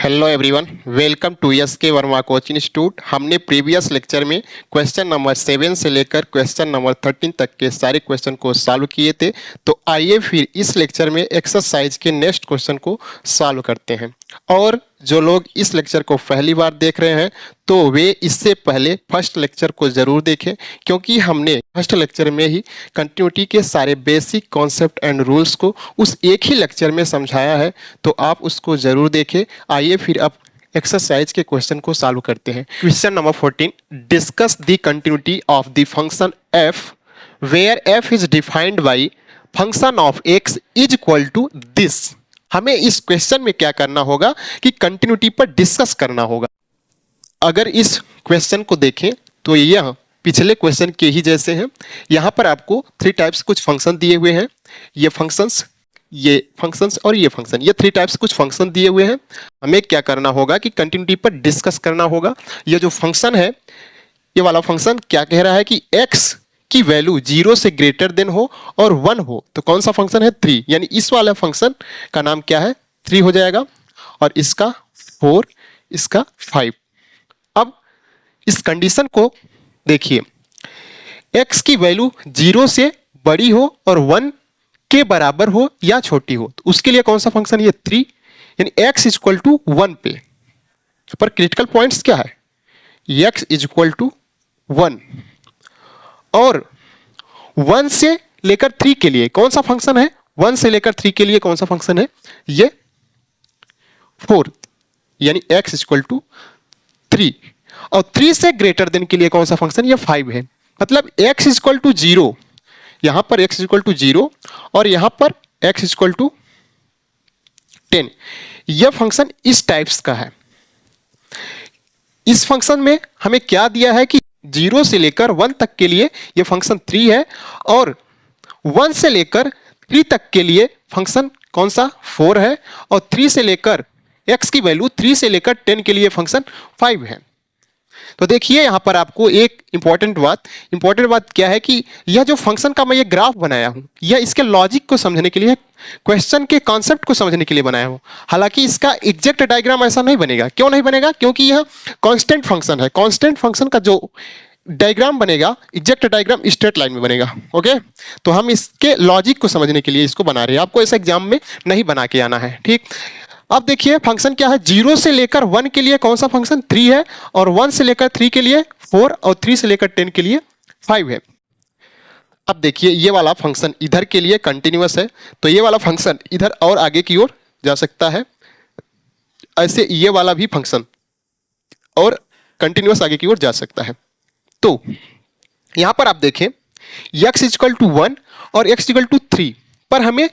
Hello everyone, welcome to S K Verma coaching institute. हमने previous lecture में question number 7 से लेकर क्वेश्चन नंबर 13 तक के सारे क्वेश्चन को सॉल्व किए थे। तो आइए फिर इस लेक्चर में एक्सरसाइज के नेक्स्ट क्वेश्चन को सॉल्व करते हैं। और जो लोग इस लेक्चर को पहली बार देख रहे हैं तो वे इससे पहले फर्स्ट लेक्चर को ज़रूर देखें, क्योंकि हमने फर्स्ट लेक्चर में ही कंटिन्यूटी के सारे बेसिक कॉन्सेप्ट एंड रूल्स को उस एक ही लेक्चर में समझाया है। तो आप उसको ज़रूर देखें। आइए फिर अब एक्सरसाइज के क्वेश्चन को सॉल्व करते हैं। Question number 14, discuss the continuity of the function f where f is defined by function of x is equal to this. हमें इस क्वेश्चन में क्या करना होगा कि कंटिन्यूटी पर डिस्कस करना होगा। अगर इस क्वेश्चन को देखें तो यह पिछले क्वेश्चन के ही जैसे हैं। यहाँ पर आपको 3 टाइप्स कुछ फंक्शन दिए हुए हैं। ये फंक्शंस और ये फंक्शन, ये 3 टाइप्स कुछ फंक्शन दिए हुए हैं। हमें क्या करना होगा कि कंटिन्यूटी पर डिस्कस करना होगा। ये जो फंक्शन है, ये वाला फंक्शन क्या कह रहा है कि x की वैल्यू 0 से ग्रेटर देन हो और 1 हो तो कौन सा फंक्शन है 3, यानी इस वाला फंक्शन का नाम क्या है 3 हो जाएगा, और इसका 4, इसका 5। अब इस कंडीशन को देखिए, x की वैल्यू 0 से बड़ी हो और 1 के बराबर हो या छोटी हो, तो उसके लिए कौन सा फंक्शन ये 3, यानी x इज इक्वल टू 1 पे। पर क्रिटिकल पॉइंट्स क्या है, x इज इक्वल टू 1 और 1 से लेकर 3 के लिए कौन सा फंक्शन है, 1 से लेकर 3 के लिए कौन सा फंक्शन है ये 4, यानी x इज इक्वल टू 3, और 3 से ग्रेटर देन के लिए कौन सा फंक्शन ये 5 है। मतलब x इज इक्वल टू 0, यहां पर x इज इक्वल टू 0 और यहां पर x इज इक्वल टू 10। यह फंक्शन इस टाइप्स का है। इस फंक्शन में हमें क्या दिया है कि 0 से लेकर 1 तक के लिए यह फंक्शन 3 है, और 1 से लेकर 3 तक के लिए फंक्शन कौन सा 4 है, और 3 से लेकर x की वैल्यू 3 से लेकर 10 के लिए फंक्शन 5 है। तो देखिए यहां पर आपको एक इंपॉर्टेंट बात क्या है कि यह जो फंक्शन का मैं ये ग्राफ बनाया हूं, यह इसके लॉजिक को समझने के लिए, क्वेश्चन के कॉन्सेप्ट को समझने के लिए बनाया हूं। हालांकि इसका एग्जैक्ट डायग्राम ऐसा नहीं बनेगा। क्यों नहीं बनेगा, क्योंकि यह कांस्टेंट फंक्शन है। कांस्टेंट फंक्शन का जो डायग्राम बनेगा, एग्जैक्ट डायग्राम स्ट्रेट लाइन में बनेगा। ओके, तो हम इसके लॉजिक को समझने के लिए इसको बना रहे हैं। आपको ऐसा एग्जाम में नहीं बना के आना है, ठीक। अब देखिए फंक्शन क्या है, 0 से लेकर 1 के लिए कौन सा फंक्शन 3 है, और 1 से लेकर 3 के लिए 4, और 3 से लेकर 10 के लिए 5 है। अब देखिए ये वाला फंक्शन इधर के लिए कंटिन्यूअस है, तो ये वाला फंक्शन इधर और आगे की ओर जा सकता है। ऐसे ये वाला भी फंक्शन और कंटिन्यूअस आगे की ओर जा सकता है। तो यहां पर आप देखें x इज इक्वल टू 1 और x इज इक्वल टू 3 पर हमें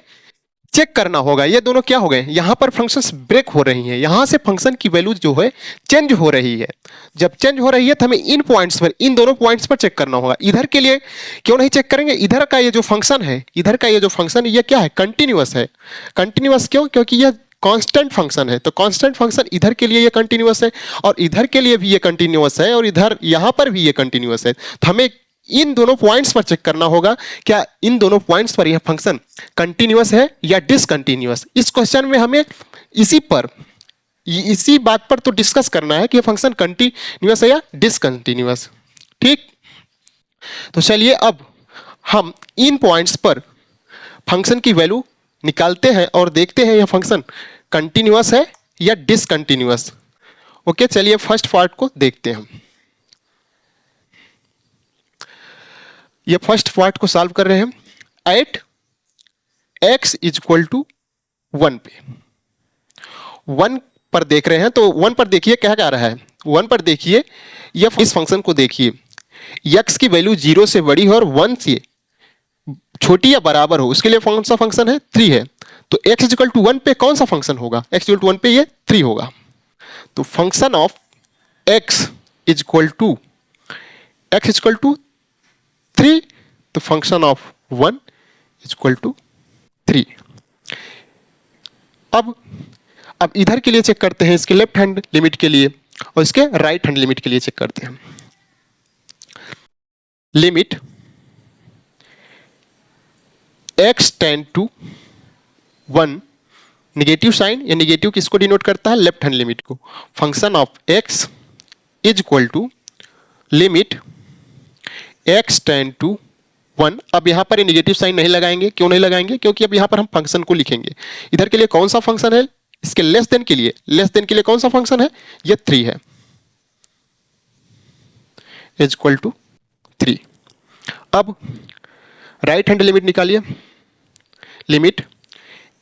चेक करना होगा ये दोनों क्या हो गए, यहां पर फंक्शंस ब्रेक हो रही हैं। यहां से फंक्शन की वैल्यू जो है चेंज हो रही है। जब चेंज हो रही है तो हमें इन पॉइंट्स पर, इन दोनों पॉइंट्स पर चेक करना होगा। इधर के लिए क्यों नहीं चेक करेंगे, इधर का ये जो फंक्शन है, ये क्या है कंटिन्यूअस है। कंटिन्यूअस क्यों, क्योंकि यह कांस्टेंट फंक्शन है। तो कांस्टेंट फंक्शन इधर के लिए ये कंटिन्यूअस है, और इधर के लिए भी ये कंटिन्यूअस है, और इधर यहां पर भी ये कंटिन्यूअस है। तो हमें इन दोनों पॉइंट्स पर चेक करना होगा क्या इन दोनों पॉइंट्स पर यह फंक्शन कंटिन्यूअस है या डिसकंटिन्यूअस। इस क्वेश्चन में हमें इसी बात पर तो डिस्कस करना है कि यह फंक्शन कंटिन्यूअस है या डिसकंटिन्यूअस, ठीक। तो चलिए अब हम इन पॉइंट्स पर फंक्शन की वैल्यू निकालते हैं और देखते हैं यह फंक्शन कंटिन्यूअस है या डिसकंटिन्यूअस। ओके, चलिए फर्स्ट पार्ट को देखते हैं हम। ये फर्स्ट पार्ट को सॉल्व कर रहे हैं। At x is equal to 1 पे 1 पर देख रहे हैं, तो 1 पर देखिए क्या आ रहा है। 1 पर देखिए इस फंक्शन को देखिए, x की वैल्यू 0 से बड़ी हो और 1 से छोटी या बराबर हो, उसके लिए कौन सा फंक्शन है 3 है। तो x इज इक्वल टू 1 पे कौन सा फंक्शन होगा, x इक्वल टू 1 पे ये 3 होगा। तो function of x is equal to 3, तो function of 1 is equal to 3। अब इधर के लिए चेक करते हैं, इसके लेफ्ट हैंड लिमिट के लिए, और इसके राइट हैंड लिमिट के लिए चेक करते हैं। Limit x tend to 1 negative sign या निगेटिव किसको डिनोट करता है? लेफ्ट हैंड लिमिट को। Function of x is equal to limit x tend to 1। अब यहां पर निगेटिव साइन नहीं लगाएंगे। क्यों नहीं लगाएंगे? क्योंकि अब यहां पर हम फंक्शन को लिखेंगे। इधर के लिए कौन सा फंक्शन है? इसके लेस देन के लिए कौन सा फंक्शन है? ये 3 है, इज इक्वल टू 3। अब राइट हैंड लिमिट निकालिए। Limit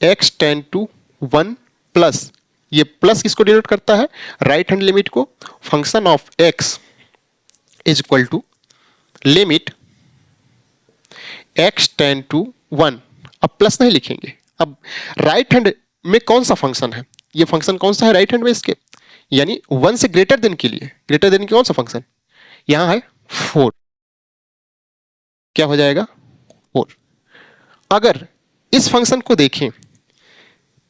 x tend to 1 plus, ये प्लस किसको डिनोट करता है? राइट हैंड लिमिट को। Function of x is equal to limit x tend to 1। अब प्लस नहीं लिखेंगे। अब राइट हैंड में कौन सा फंक्शन है? ये फंक्शन कौन सा है राइट हैंड में इसके? यानी 1 से ग्रेटर देन के लिए, ग्रेटर देन कौन सा फंक्शन? यहां है 4। क्या हो जाएगा? 4। अगर इस फंक्शन को देखें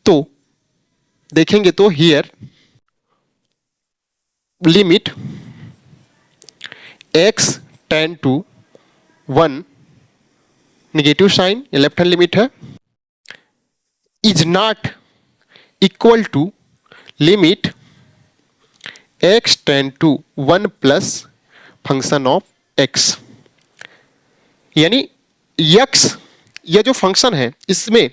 तो देखेंगे तो here limit x tend to 1, negative sign या लेफ्ट हैंड लिमिट है, is not equal to limit x tend to 1 plus function of x. यानी यक्स ये जो फंक्शन है इसमें,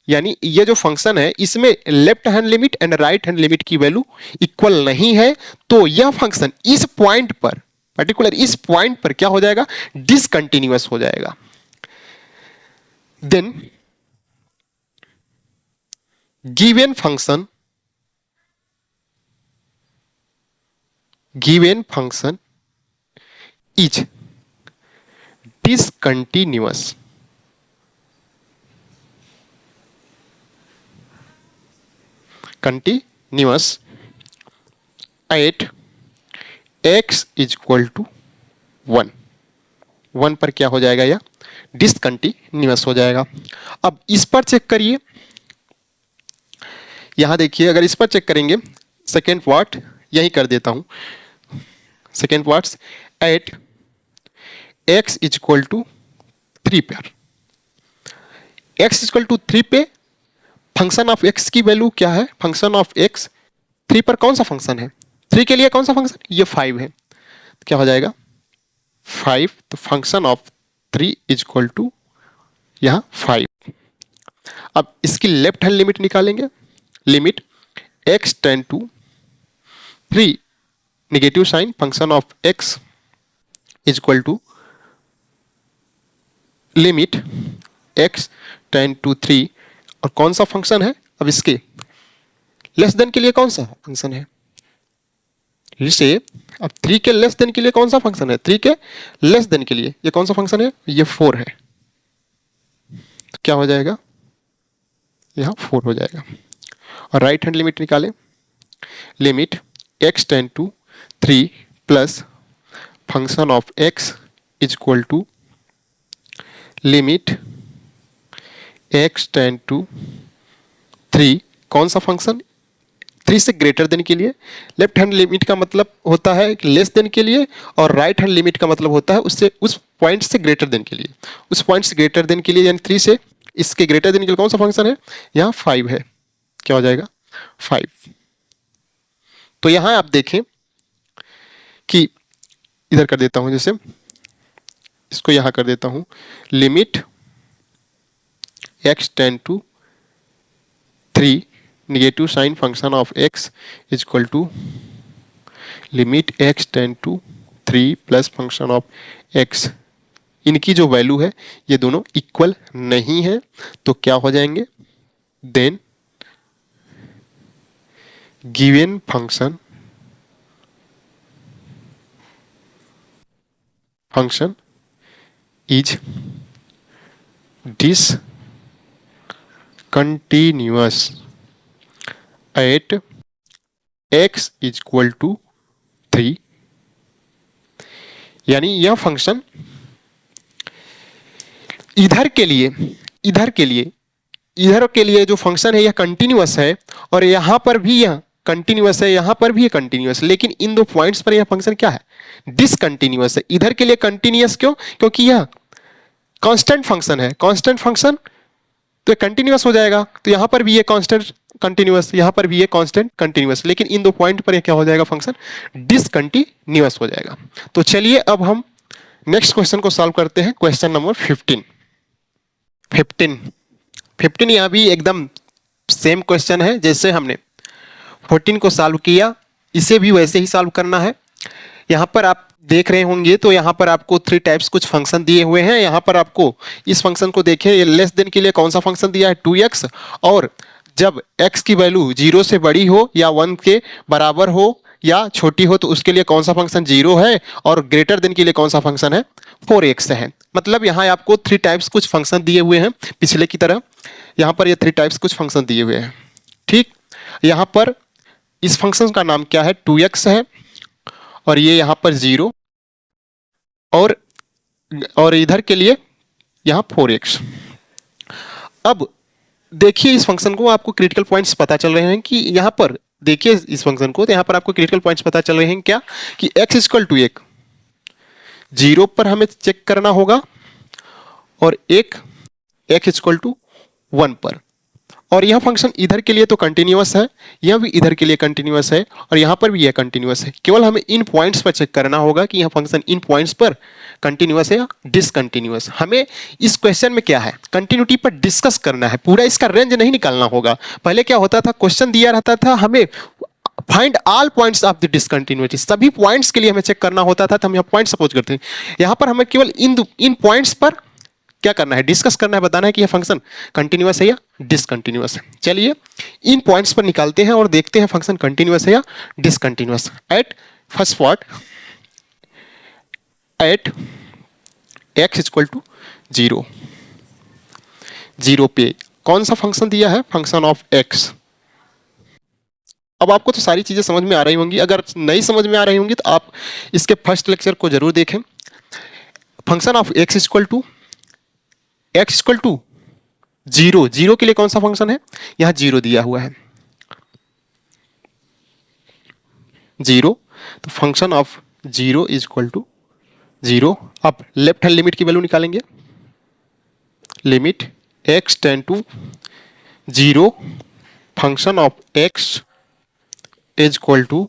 यानी ये जो फंक्शन है इसमें left hand limit and right hand limit की वैल्यू इक्वल नहीं है, तो यह फंक्शन इस पॉइंट पर, पर्टिकुलर इस पॉइंट पर क्या हो जाएगा? डिसकंटिन्यूअस हो जाएगा। Then given function is discontinuous at x is equal to 1। 1 पर क्या हो जाएगा? या डिसकंटिन्यूअस हो जाएगा। अब इस पर चेक करिए, यहां देखिए, अगर इस पर चेक करेंगे सेकेंड पार्ट यही कर देता हूं। Second part at x is equal to 3 पर, x इज इक्वल टू 3 पे फंक्शन ऑफ x की वैल्यू क्या है? फंक्शन ऑफ x 3 पर कौन सा फंक्शन है? 3 के लिए कौन सा फंक्शन? ये 5 है। तो क्या हो जाएगा? 5। तो function of 3 is equal to यहां 5। अब इसकी लेफ्ट हैंड लिमिट निकालेंगे। Limit x tend to 3, negative sign, function of x is equal to limit x tend to 3। और कौन सा फंक्शन है? अब इसके लेस देन के लिए कौन सा फंक्शन है? इसे अब 3 के लेस देन के लिए कौन सा फंक्शन है? 3 के लेस देन के लिए ये कौन सा फंक्शन है? ये 4 है। तो क्या हो जाएगा? यहां 4 हो जाएगा। और राइट हैंड लिमिट निकालें। Limit x tend to 3 plus function of x is equal to limit x tend to 3, कौन सा फंक्शन? 3 से ग्रेटर देन के लिए। लेफ्ट हैंड लिमिट का मतलब होता है लेस देन के लिए, और राइट हैंड लिमिट का मतलब होता है उससे, उस पॉइंट से ग्रेटर देन के लिए। उस पॉइंट से ग्रेटर देन के लिए यानी 3 से इसके ग्रेटर देन के लिए कौन सा फंक्शन है? यहाँ 5 है। क्या हो जाएगा? 5। तो यहां आप देखें कि इधर कर देता हूं, जैसे इसको यहां कर देता हूं। Limit x tend to 3, negative sign, function of x is equal to limit x tend to 3 plus function of x। इनकी जो वैल्यू है ये दोनों इक्वल नहीं है, तो क्या हो जाएंगे? Then given function is discontinuous at x is equal to 3। यानी यह फंक्शन इधर के लिए जो फंक्शन है यह कंटिन्यूअस है, और यहां पर भी यह कंटिन्यूअस है, यहां पर भी ये कंटिन्यूअस, लेकिन इन दो पॉइंट्स पर यह फंक्शन क्या है? डिसकंटिन्यूअस है। इधर के लिए कंटिन्यूअस क्यों? क्योंकि यह कांस्टेंट फंक्शन है। कांस्टेंट फंक्शन तो ये कंटिन्यूअस हो जाएगा। तो यहाँ पर भी ये कांस्टेंट कंटिन्यूअस, यहाँ पर भी ये कांस्टेंट कंटिन्यूअस, लेकिन इन दो पॉइंट पर ये क्या हो जाएगा, फंक्शन डिसकंटिन्यूअस हो जाएगा। तो चलिए अब हम नेक्स्ट क्वेश्चन को सॉल्व करते हैं, क्वेश्चन नंबर 15 यहाँ भी एकदम सेम क्वेश्चन है जैसे हमने 14 को सॉल्व किया, इसे भी वैसे ही सॉल्व करना है। यहाँ पर आप देख रहे होंगे तो यहाँ पर आपको 3 टाइप्स कुछ फंक्शन दिए हुए हैं। यहाँ पर आपको इस फंक्शन को देखिए, लेस देन के लिए कौन सा फंक्शन दिया है, 2x, और जब x की वैल्यू 0 से बड़ी हो या 1 के बराबर हो या छोटी हो तो उसके लिए कौन सा फंक्शन 0 है, और ग्रेटर देन के लिए कौन सा फंक्शन है, 4x है। मतलब यहाँ आपको 3 टाइप्स कुछ फंक्शन दिए हुए हैं पिछले की तरह, यहाँ पर ये 3 टाइप्स कुछ फंक्शन दिए हुए हैं। ठीक, यहाँ पर इस फंक्शन का नाम क्या है, 2x है, और ये यहाँ पर 0, और इधर के लिए यहाँ 4x। अब देखिए इस फंक्शन को, आपको क्रिटिकल पॉइंट्स पता चल रहे हैं कि यहाँ पर देखिए इस फंक्शन को, तो यहाँ पर आपको क्रिटिकल पॉइंट्स पता चल रहे हैं क्या, कि x इक्वल टू 1, 0 पर हमें चेक करना होगा, और एक x इक्वल टू 1 पर। और यह फंक्शन इधर के लिए तो कंटिन्यूअस है, यह भी इधर के लिए कंटिन्यूअस है, और यहाँ पर भी यह कंटिन्यूअस है। केवल हमें इन पॉइंट्स पर चेक करना होगा कि यह फंक्शन इन पॉइंट्स पर कंटिन्यूअस है या डिसकंटिन्यूअस। हमें इस क्वेश्चन में क्या है, कंटिन्यूटी पर डिस्कस करना है, पूरा इसका रेंज नहीं निकालना होगा। पहले क्या होता था, क्वेश्चन दिया रहता था, हमें find all points of the discontinuity, सभी पॉइंट्स के लिए हमें चेक करना होता था, तो हम यहाँ पॉइंट सपोज करते हैं। यहाँ पर हमें केवल इन पॉइंट्स पर क्या करना है, डिस्कस करना है, बताना है कि यह फंक्शन कंटिन्यूअस है या डिसकंटिन्यूअस है। चलिए इन पॉइंट्स पर निकालते हैं और देखते हैं फंक्शन कंटिन्यूअस है या discontinuous. At first part, at x equal to 0, 0 पे कौन सा फंक्शन दिया है, फंक्शन ऑफ x। अब आपको तो सारी चीजें समझ में आ रही होंगी, अगर नहीं समझ में आ रही होंगी तो आप इसके फर्स्ट लेक्चर को जरूर देखें। Function of x equal to 0, 0 के लिए कौन सा फंक्शन है, यहां 0 दिया हुआ है, 0, तो function of 0 is equal to 0। अब लेफ्ट हैंड लिमिट की वैल्यू निकालेंगे, limit x tend to 0, function of x is equal to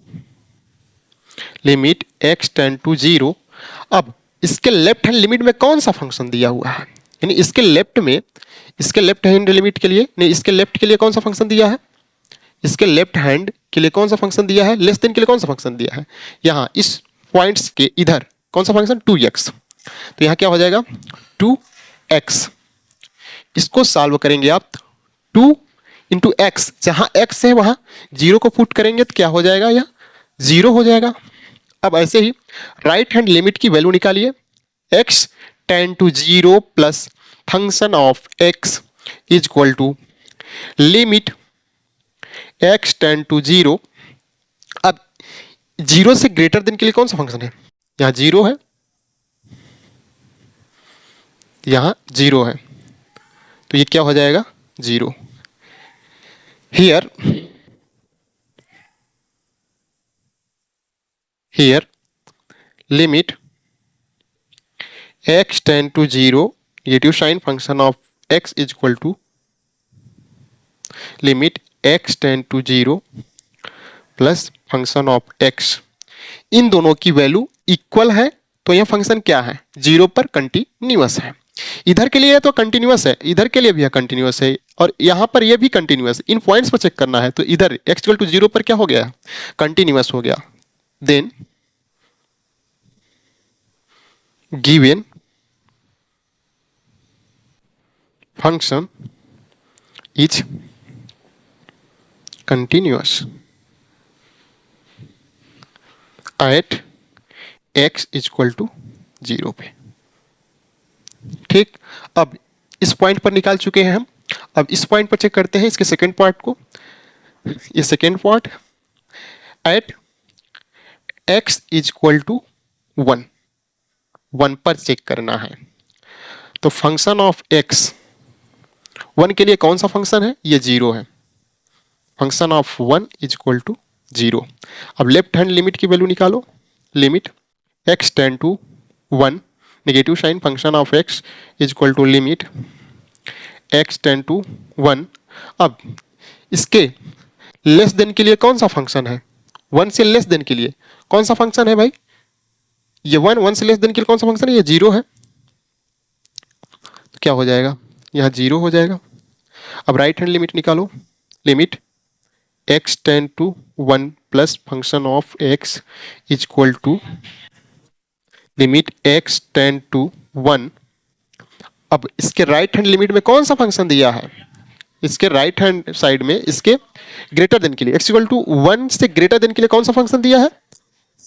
limit x tend to 0। अब इसके लेफ्ट हैंड लिमिट में कौन सा फंक्शन दिया हुआ है, यानी इसके लेफ्ट में, इसके लेफ्ट हैंड लिमिट के लिए नहीं, इसके लेफ्ट के लिए कौन सा फंक्शन दिया है, इसके लेफ्ट हैंड के लिए कौन सा फंक्शन दिया है, लेस देन के लिए कौन सा फंक्शन दिया है, यहाँ इस पॉइंट्स के इधर कौन सा फंक्शन, 2x। तो यहाँ क्या हो जाएगा, 2x। इसको सॉल्व करेंगे आप, 2 इंटू एक्स, जहां x है वहां 0 को पुट करेंगे तो क्या हो जाएगा, यह 0 हो जाएगा। अब ऐसे ही राइट हैंड लिमिट की वैल्यू निकालिए, x tend to 0 plus function of x is equal to limit x tend to 0। अब 0 से ग्रेटर देन के लिए कौन सा फंक्शन है, यहां 0 है, यहां 0 है, तो ये क्या हो जाएगा, 0। here limit x tend to 0, negative sign, function of x is equal to limit x tend to 0 plus function of x। इन दोनों की वैल्यू इक्वल है, तो यह फंक्शन क्या है, 0 पर कंटिन्यूअस है। इधर के लिए तो कंटिन्यूअस है, इधर के लिए भी कंटिन्यूअस है, और यहां पर यह भी कंटिन्यूअस। इन पॉइंट्स पर चेक करना है, तो इधर x इक्वल टू 0 पर क्या हो गया, कंटिन्यूअस हो गया। Then given function is continuous at x is equal to 0 पे। ठीक, अब इस पॉइंट पर निकाल चुके हैं हम, अब इस पॉइंट पर चेक करते हैं इसके सेकेंड पार्ट को। ये second part at x is equal to 1 पर चेक करना है, तो फंक्शन ऑफ x 1 के लिए कौन सा फंक्शन है, ये 0 है, function of 1 is equal to 0। अब लेफ्ट हैंड लिमिट की वैल्यू निकालो, limit x tend to 1, negative sign, function of x is equal to limit x tend to 1। अब इसके लेस देन के लिए कौन सा फंक्शन है? 1 से लेस देन के लिए कौन सा फंक्शन है भाई? ये 1 से लेस देन के लिए कौन सा फंक्शन है? ये 0 है, तो क्या हो जाएगा? यहाँ 0 हो जाएगा। अब राइट हैंड लिमिट निकालो, limit x tend to 1 plus function of x is equal to limit x tend to 1। अब इसके राइट हैंड लिमिट में कौन सा फंक्शन दिया है? इसके राइट हैंड साइड में इसके ग्रेटर देन के लिए x इक्वल टू 1 से ग्रेटर देन के लिए कौन सा फंक्शन दिया है?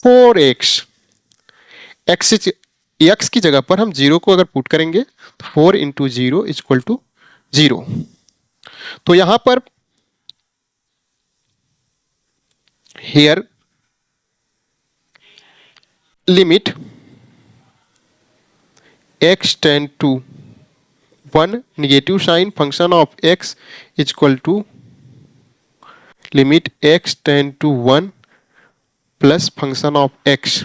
4x। x की जगह पर हम 0 को अगर पुट करेंगे तो 4 इंटू 0 इज इक्वल टू 0। तो यहां पर here limit x tend to 1 negative sign function of x is equal to limit x tend to 1 plus function of x।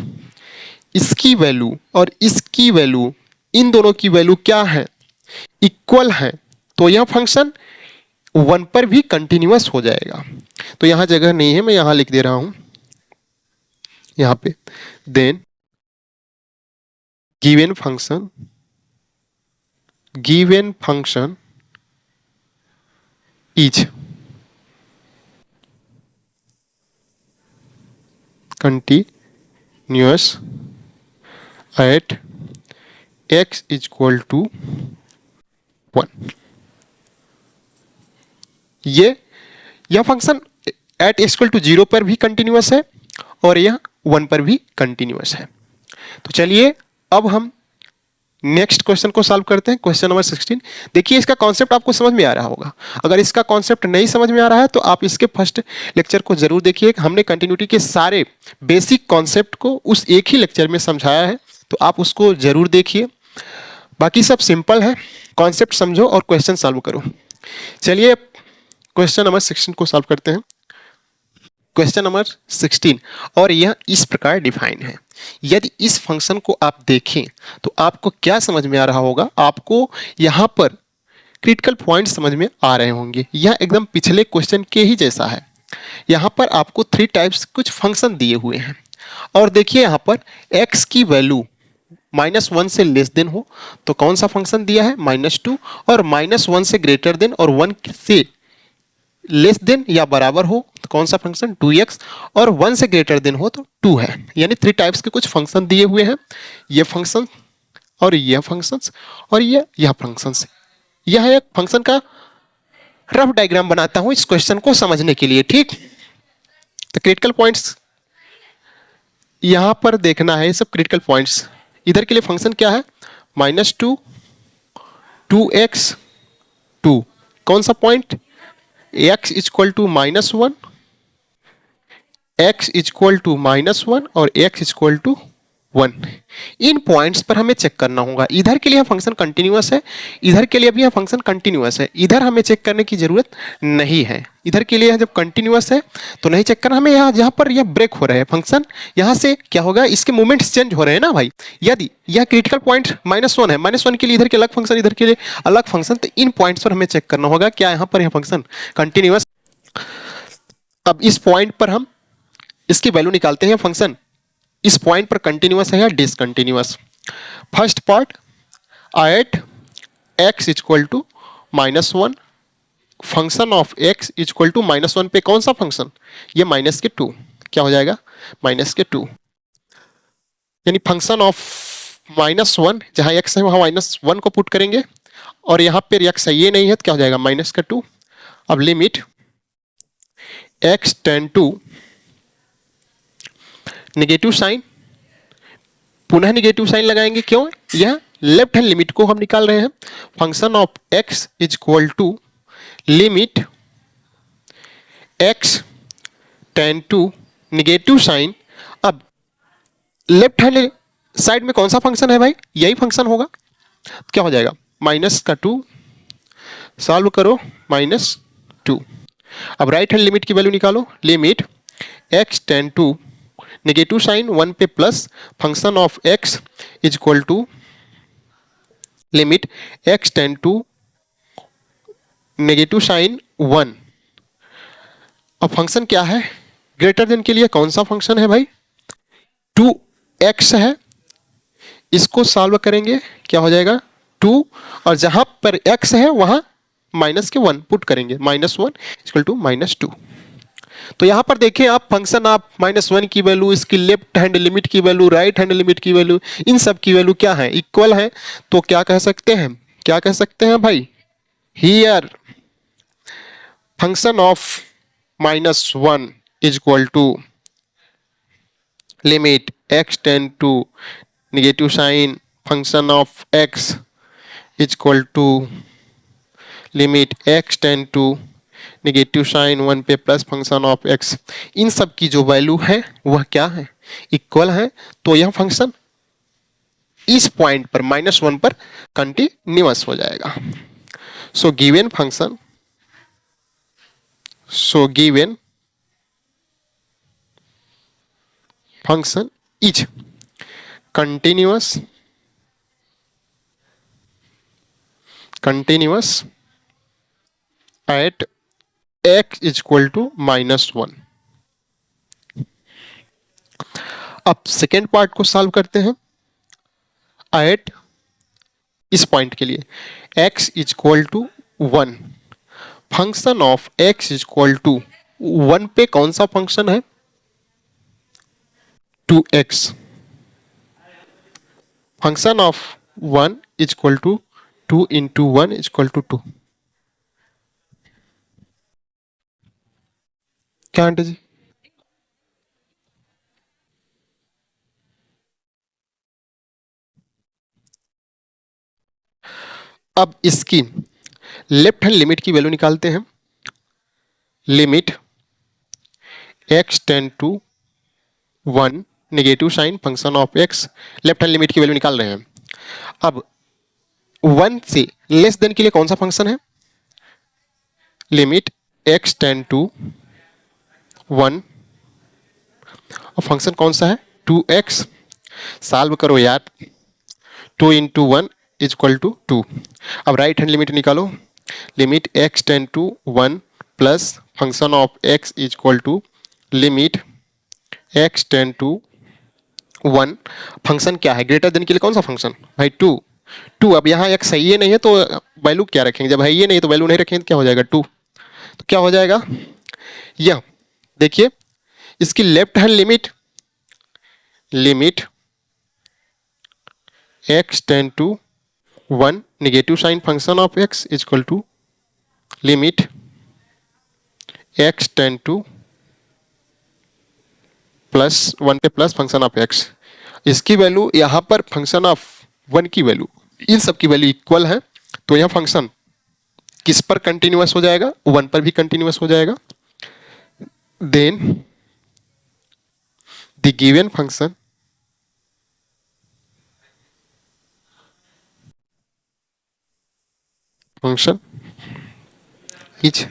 इसकी वैल्यू और इसकी वैल्यू, इन दोनों की वैल्यू क्या है? इक्वल है, तो यह फंक्शन 1 पर भी कंटिन्यूअस हो जाएगा। तो यहां जगह नहीं है, मैं यहां लिख दे रहा हूं यहां पे, then given function is continuous at x is equal to 1। यह function at x equal to 0 पर भी कंटिन्यूअस है और यह 1 पर भी कंटिन्यूअस है। तो चलिए अब हम नेक्स्ट क्वेश्चन को सॉल्व करते हैं, क्वेश्चन नंबर 16। देखिए इसका कॉन्सेप्ट आपको समझ में आ रहा होगा। अगर इसका कॉन्सेप्ट नहीं समझ में आ रहा है तो आप इसके फर्स्ट लेक्चर को जरूर देखिए। हमने कंटिन्यूटी के सारे बेसिक कॉन्सेप्ट को उस एक ही लेक्चर में समझाया है, तो आप उसको जरूर देखिए। बाकी सब सिंपल है, कॉन्सेप्ट समझो और क्वेश्चन सॉल्व करो। चलिए क्वेश्चन नंबर 16 को सॉल्व करते हैं। क्वेश्चन नंबर 16, और यह इस प्रकार डिफाइन है। यदि इस फंक्शन को आप देखें तो आपको क्या समझ में आ रहा होगा? आपको यहाँ पर क्रिटिकल पॉइंट समझ में आ रहे होंगे। यह एकदम पिछले क्वेश्चन के ही जैसा है। यहाँ पर आपको 3 टाइप्स कुछ फंक्शन दिए हुए हैं, और देखिए यहाँ पर x की वैल्यू -1 से लेस देन हो तो कौन सा फंक्शन दिया है? -2, और -1 से ग्रेटर देन और 1 से लेस देन या बराबर हो तो कौन सा फंक्शन? 2x, और 1 से ग्रेटर देन हो तो 2 है। यानी 3 टाइप्स के कुछ फंक्शन दिए हुए हैं। ये फंक्शन और यह फंक्शंस और यह फंक्शंस। यह एक फंक्शन का रफ डायग्राम बनाता हूं इस क्वेश्चन को समझने के लिए, ठीक? तो क्रिटिकल पॉइंट्स यहां पर देखना है, ये सब क्रिटिकल पॉइंट्स। इधर के लिए फंक्शन क्या है? -2, 2x, 2। कौन सा point? x is equal to -1, x is equal to -1 और x इज इक्वल टू 1। इन पॉइंट्स पर हमें चेक करना होगा। इधर के लिए फंक्शन कंटिन्यूअस है, इधर के लिए भी यह फंक्शन कंटिन्यूअस है। इधर हमें चेक करने की जरूरत नहीं है। इधर के लिए जब कंटिन्यूअस है तो नहीं चेक करना हमें। यहाँ जहाँ पर यह ब्रेक हो रहे हैं फंक्शन, यहाँ से क्या होगा? इसके मूवमेंट्स चेंज हो रहे हैं ना भाई। यदि यह क्रिटिकल पॉइंट -1 है, -1 के लिए इधर के अलग फंक्शन, इधर के लिए अलग फंक्शन, तो इन पॉइंट्स पर हमें चेक करना होगा क्या यहाँ पर यह फंक्शन कंटिन्यूअस। अब इस पॉइंट पर हम इसकी वैल्यू निकालते हैं। फंक्शन इस पॉइंट पर कंटिन्यूअस है या discontinuous. First part, at x equal to -1, function of x equal to -1 पे कौन सा फंक्शन? ये -2। क्या हो जाएगा? -2। यानी फंक्शन ऑफ -1, जहां x है वहां -1 को पुट करेंगे, और यहां पर x है, ये नहीं है तो क्या हो जाएगा? -2। अब limit x tend to negative sign, पुनः नेगेटिव साइन लगाएंगे। क्यों? यह लेफ्ट हैंड लिमिट को हम निकाल रहे हैं। Function of x is equal to limit x tend to negative sign. अब लेफ्ट हैंड साइड में कौन सा फंक्शन है भाई? यही फंक्शन होगा। क्या हो जाएगा? -2। सॉल्व करो, -2। अब राइट हैंड लिमिट की वैल्यू निकालो। Limit x tend to negative sign 1 पे plus function of x is equal to limit x tend to negative sign 1। अब फंक्शन क्या है, ग्रेटर देन के लिए कौन सा फंक्शन है भाई, 2x है। इसको सॉल्व करेंगे क्या हो जाएगा 2, और जहां पर x है वहां माइनस के 1 पुट करेंगे, -1 इक्वल टू -2। तो यहां पर देखें आप फंक्शन, आप -1 की वैल्यू, इसकी लेफ्ट हैंड लिमिट की वैल्यू, राइट हैंड लिमिट की वैल्यू, इन सब की वैल्यू क्या है, इक्वल है। तो क्या कह सकते हैं, क्या कह सकते हैं भाई, here function of -1 is equal to limit x tend to negative sign function of x is equal to limit x tend to negative sign 1 पे प्लस फंक्शन ऑफ x। इन सब की जो वैल्यू है वह क्या है, इक्वल है। तो यह फंक्शन इस पॉइंट पर -1 पर कंटिन्यूअस हो जाएगा। So given function, so given function is continuous, continuous at x is equal to -1। अब सेकेंड पार्ट को सॉल्व करते हैं। एट इस पॉइंट के लिए x is equal to 1, function of x is equal to 1 पे कौन सा फंक्शन है, 2x। Function of 1 is equal to 2 into 1 is equal to 2। क्या आंटी जी, अब इसकी लेफ्ट हैंड लिमिट की वैल्यू निकालते हैं। Limit x tend to 1 negative sign function of x, left hand limit की वैल्यू निकाल रहे हैं। अब 1 से लेस देन के लिए कौन सा फंक्शन है, लिमिट x टेंड टू 1, और फंक्शन कौन सा है 2x। सॉल्व करो यार, 2 इंटू 1 इज इक्वल टू 2। अब राइट हैंड लिमिट निकालो, limit x tend to 1 plus function of x is equal to limit x tend to 1। Function क्या है, ग्रेटर देन के लिए कौन सा फंक्शन भाई 2। 2, अब यहाँ x सही है नहीं है तो वैल्यू क्या रखेंगे, जब है ये नहीं तो वैल्यू नहीं रखेंगे तो क्या हो जाएगा 2। तो क्या हो जाएगा, यह देखिए इसकी left hand limit, limit x tend to 1 negative sign function of x is equal to limit x tend to plus 1 पे प्लस फंक्शन ऑफ x। इसकी वैल्यू यहां पर फंक्शन ऑफ 1 की वैल्यू, इन सब की वैल्यू इक्वल है। तो यह फंक्शन किस पर कंटिन्यूअस हो जाएगा, 1 पर भी कंटिन्यूअस हो जाएगा। Then the given function is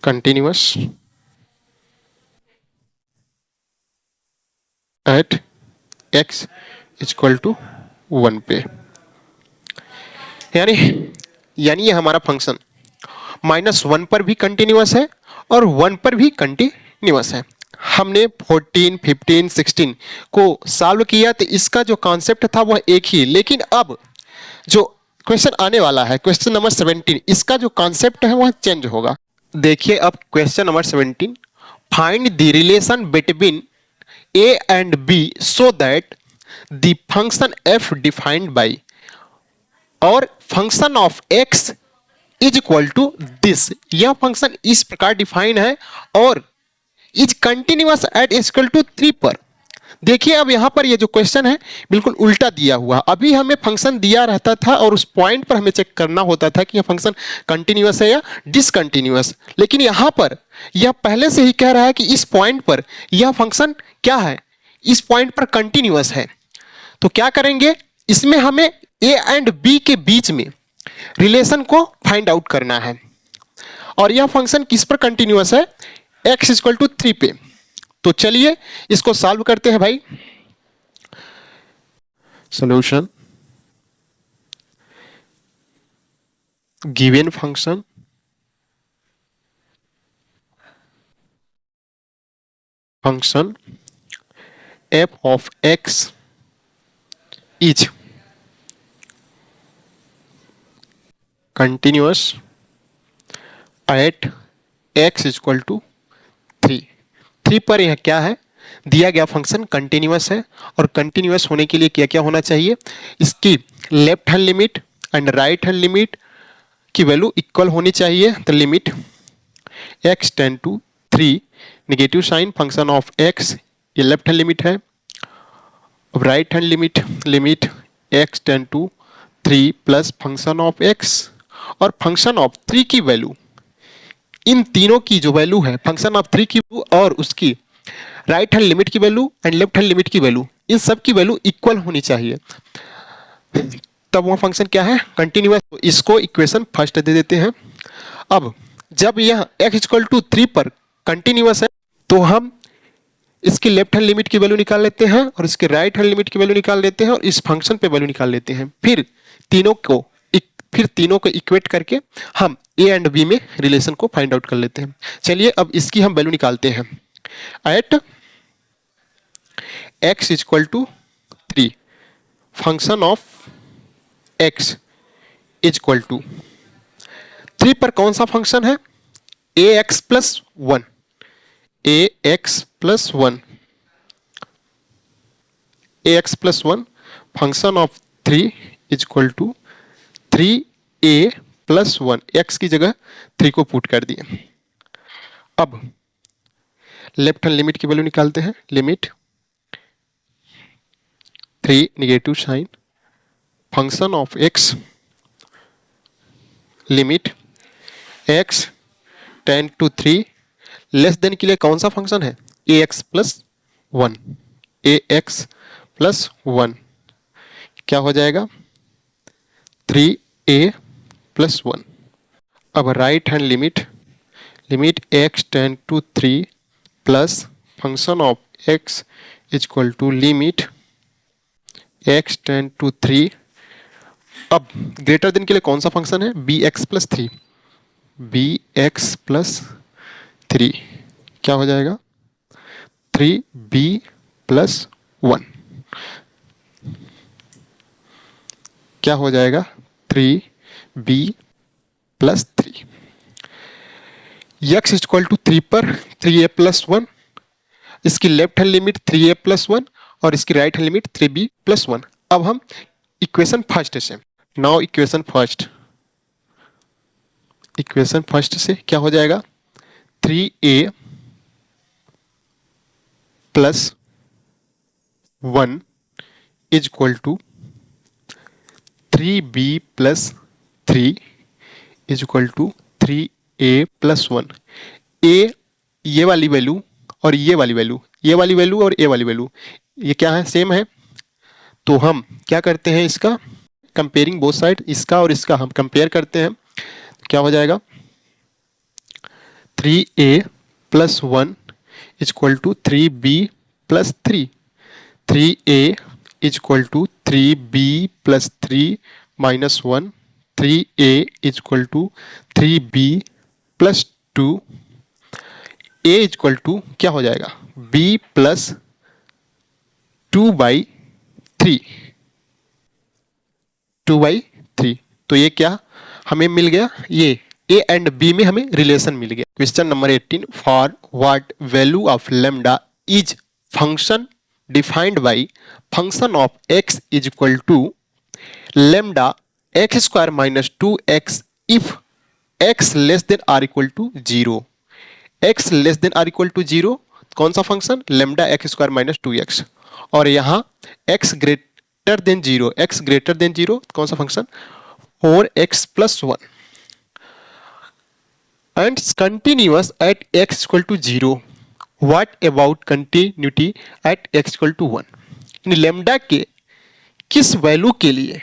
continuous at x is equal to 1 पे। यानी ये हमारा फंक्शन -1 पर भी कंटिन्यूअस है और 1 पर भी कंटिन्यूअस है। हमने 14, 15, 16 को सॉल्व किया तो इसका जो कॉन्सेप्ट था वह एक ही, लेकिन अब जो क्वेश्चन आने वाला है क्वेश्चन नंबर 17, इसका जो कॉन्सेप्ट है वह चेंज होगा। देखिए अब question number 17, find the relation between a and b so that the function f defined by और function of x is equal to this. यह फंक्शन इस प्रकार डिफाइन है और is continuous at equal to 3 पर। देखिए अब यहां पर ये जो क्वेश्चन है बिल्कुल उल्टा दिया हुआ। अभी हमें फंक्शन दिया रहता था और उस पॉइंट पर हमें चेक करना होता था कि यह फंक्शन कंटिन्यूअस है या डिसकंटिन्यूअस, लेकिन यहां पर यह पहले से ही कह रहा है कि इस पॉइंट पर यह फंक्शन क्या है, इस पॉइंट पर कंटिन्यूअस है। तो क्या करेंगे, इसमें हमें ए एंड बी के बीच में रिलेशन को फाइंड आउट करना है और यह फंक्शन किस पर कंटिन्यूअस है, x इक्वल टू 3 पे। तो चलिए इसको सॉल्व करते हैं भाई। Solution, given function f of x is continuous at x is equal to 3 पर यह क्या है, दिया गया फंक्शन कंटिन्यूअस है और कंटिन्यूअस होने के लिए क्या क्या होना चाहिए, इसकी left hand limit and right hand limit की वैल्यू इक्वल होनी चाहिए। The limit x tend to 3, negative sign function of x, ये लेफ्ट हैंड लिमिट है, right hand limit x tend to 3 plus function of x और function of 3 की value, इन तीनों की जो वैल्यू है फंक्शन ऑफ 3 की वैल्यू और उसकी राइट हैंड लिमिट की value and left hand limit की वैल्यू, इन सब की वैल्यू इक्वल होनी चाहिए, तब वो फंक्शन क्या है, कंटिन्यूअस। इसको इक्वेशन फर्स्ट दे देते हैं। अब जब यह x इक्वल टू 3 पर कंटिन्यूअस है तो हम इसकी लेफ्ट हैंड लिमिट की वैल्यू निकाल लेते हैं और इसके राइट हैंड लिमिट की वैल्यू निकाल लेते हैं और इस फंक्शन पे वैल्यू निकाल लेते हैं, फिर तीनों को इक्वेट करके हम a एंड b में रिलेशन को फाइंड आउट कर लेते हैं। चलिए अब इसकी हम वैल्यू निकालते हैं। At x is equal to 3, function of x is equal to 3 पर कौन सा फंक्शन है, ax plus 1, ax plus 1, ax plus 1 function of 3 is equal to 3a plus 1, x की जगह 3 को पुट कर दिए। अब लेफ्ट हैंड लिमिट की वैल्यू निकालते हैं। Limit 3 negative sign function of x, limit x tend to 3 less than के लिए कौन सा फंक्शन है, ax प्लस 1, ax प्लस 1 क्या हो जाएगा 3a प्लस 1। अब right hand limit x tend to 3 plus function of x is equal to limit x tend to 3, अब ग्रेटर देन के लिए कौन सा फंक्शन है, bx प्लस 3, bx प्लस 3 क्या हो जाएगा 3b प्लस 1 क्या हो जाएगा 3b plus 3। x equal to 3 पर 3a प्लस 1, इसकी left hand limit 3a plus 1 और इसकी right hand limit 3b plus 1। अब हम इक्वेशन फर्स्ट से, नाउ इक्वेशन फर्स्ट से क्या हो जाएगा 3a plus 1 is equal to 3b plus 3 is equal to 3a plus 1। a ये वाली वैल्यू और ये वाली वैल्यू, ये वाली वैल्यू और ये वाली वैल्यू ये क्या है, सेम है, तो हम क्या करते हैं इसका कंपेयरिंग बोथ साइड, इसका और इसका हम कंपेयर करते हैं, क्या हो जाएगा 3a plus 1 is equal to 3b plus 3, 3a is equal to 3b plus 3 minus 1, 3a is equal to 3b plus 2, a is equal to क्या हो जाएगा b प्लस 2/3, 2/3। तो ये क्या हमें मिल गया, ये a एंड b में हमें रिलेशन मिल गया। Question number 18, for what value of lambda is function defined by function of x is equal to lambda x square minus 2x if x less than or equal to 0, x less than or equal to 0 कौन सा function, lambda x square minus 2x, और यहाँ x greater than 0, x greater than 0 कौन सा function 4x plus 1 and continuous at x equal to 0, what about continuity at x equal to 1। Lambda के किस value के लिए,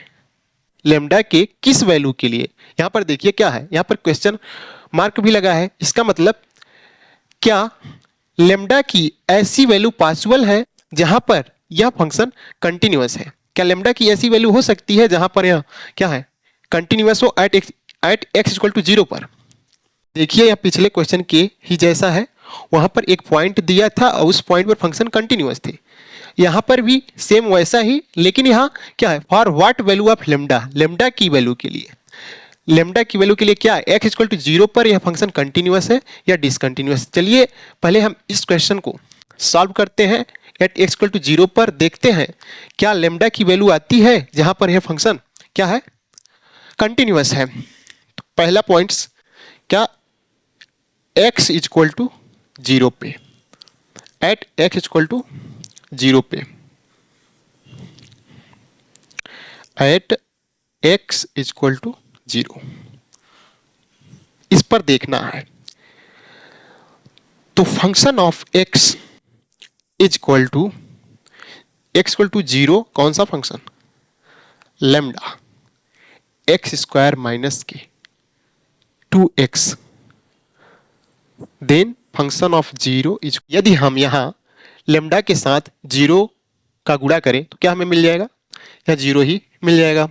लैम्डा के किस वैल्यू के लिए, यहां पर देखिए क्या है, यहां पर क्वेश्चन मार्क भी लगा है, इसका मतलब क्या लैम्डा की ऐसी वैल्यू पॉसिबल है जहां पर यह फंक्शन कंटिन्यूअस है, क्या लैम्डा की ऐसी वैल्यू हो सकती है जहां पर यह क्या है कंटिन्यूअस हो at at x equal to 0 पर। देखिए यहाँ पिछले क्वेश्चन के ही जैसा है, वहां पर एक पॉइंट दिया था और उस पॉइंट पर फंक्शन कंटिन्यूअस थे। यहाँ पर भी सेम वैसा ही, लेकिन यहाँ क्या है, for what value of lambda, lambda की वैल्यू के लिए, लेमडा की वैल्यू के लिए क्या एक्स इक्वल टू 0 पर यह फंक्शन कंटिन्यूअस है या डिसकंटिन्यूअस। चलिए पहले हम इस क्वेश्चन को सॉल्व करते हैं। एट एक्स इक्वल टू 0 पर देखते हैं क्या लेमडा की वैल्यू आती है जहां पर यह फंक्शन क्या है, कंटिन्यूअस है। तो पहला पॉइंट्स क्या, x इक्वल टू 0 पे, एट x इक्वल टू 0 पे, एट x इक्वल टू 0, इस पर देखना है। तो function of x equal to 0 कौन सा function, lambda x square minus के 2x, then function of 0 is, यदि हम यहां लेमडा के साथ 0 का गुणा करें तो क्या हमें मिल जाएगा, या 0 ही मिल जाएगा।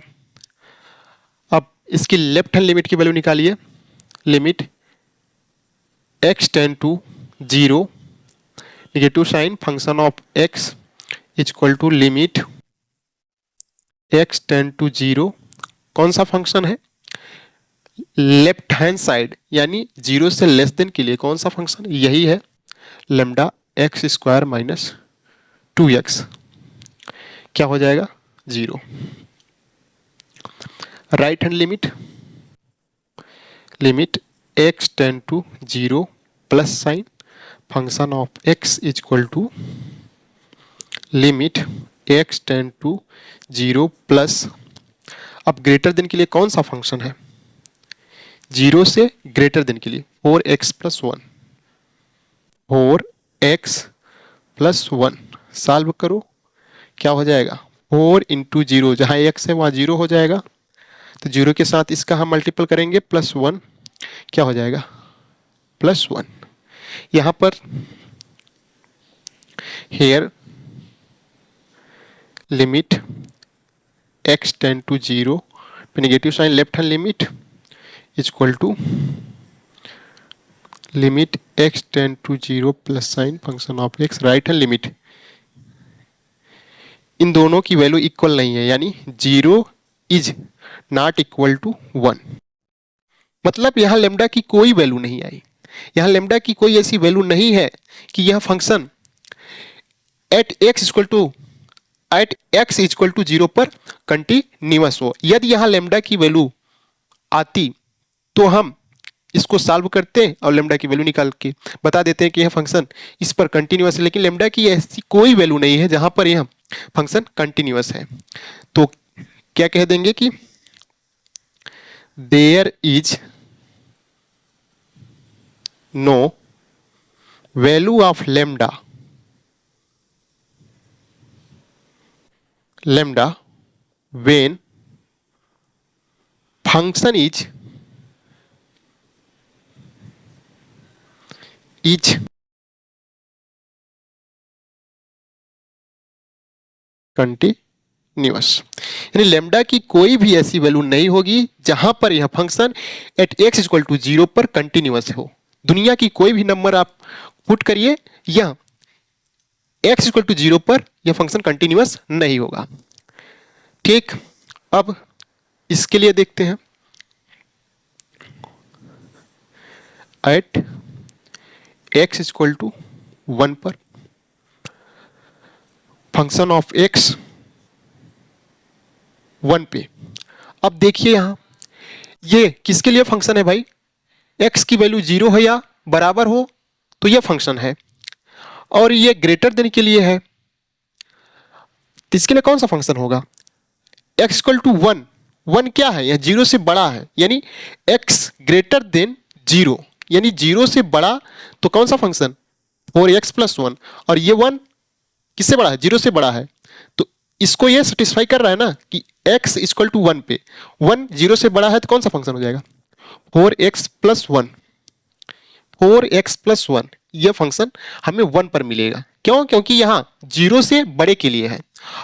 अब इसकी लेफ्ट हैंड लिमिट की वैल्यू निकालिए, limit x tend to 0, negative sign, function of x equal to limit x tend to 0, कौन सा फंक्शन है, लेफ्ट हैंड साइड यानी 0 से लेस देन के लिए कौन सा फंक्शन, यही है lambda x square minus 2x, क्या हो जाएगा 0। Right hand limit, limit x tend to 0 plus sign, function of x equal to limit x tend to 0 plus, अब ग्रेटर देन के लिए कौन सा फंक्शन है, 0 से ग्रेटर देन के लिए 4x plus 1, 4x plus 1, solve करो क्या हो जाएगा, 4 इंटू 0, जहां x है वहां 0 हो जाएगा, तो 0 के साथ इसका हम मल्टीपल करेंगे प्लस 1, क्या हो जाएगा प्लस 1। यहां पर here limit x tend to 0 पे negative sign, left hand limit equal to limit x tend to 0 plus sign function of x, right hand limit, इन दोनों की वैल्यू इक्वल नहीं है, यानी 0 इज नॉट इक्वल टू 1, मतलब यहां लेमडा की कोई वैल्यू नहीं आई, यहां लेमडा की कोई ऐसी वैल्यू नहीं है कि यह function at x equal to 0 पर कंटिन्यूअस हो। यदि यहां लेमडा की वैल्यू आती तो हम इसको सॉल्व करते हैं और लेमडा की वैल्यू निकाल के बता देते हैं कि यह फंक्शन इस पर कंटिन्यूअस है, लेकिन लेमडा की ऐसी कोई वैल्यू नहीं है जहां पर यह फंक्शन कंटिन्यूअस है। तो क्या कह देंगे कि there is no value of lambda when function is continuous, यानी लेमडा की कोई भी ऐसी वैल्यू नहीं होगी जहां पर यह function at x equal to 0 पर कंटिन्यूअस हो। दुनिया की कोई भी नंबर आप पुट करिए, यह x इक्वल टू 0 पर यह फंक्शन कंटिन्यूअस नहीं होगा। ठीक, अब इसके लिए देखते हैं, एट x इक्वल टू 1 पर फंक्शन ऑफ x 1 पे। अब देखिए यहां ये किसके लिए फंक्शन है भाई, x की वैल्यू 0 है या बराबर हो तो यह फंक्शन है, और ये ग्रेटर देन के लिए है, तो इसके लिए कौन सा फंक्शन होगा, x इक्वल टू 1, 1 क्या है, यह 0 से बड़ा है, यानी x ग्रेटर देन 0, यानी 0 से बड़ा, तो कौन सा फंक्शन 4x प्लस 1, और ये 1 किससे बड़ा है, 0 से बड़ा है, तो इसको ये सेटिस्फाई कर रहा है ना कि x इक्वल टू 1 पे 1 0 से बड़ा है, तो कौन सा फंक्शन हो जाएगा 4x प्लस 1, 4x प्लस 1, यह फंक्शन हमें 1 पर मिलेगा। क्यों, क्योंकि यहां 0 से बड़े के लिए है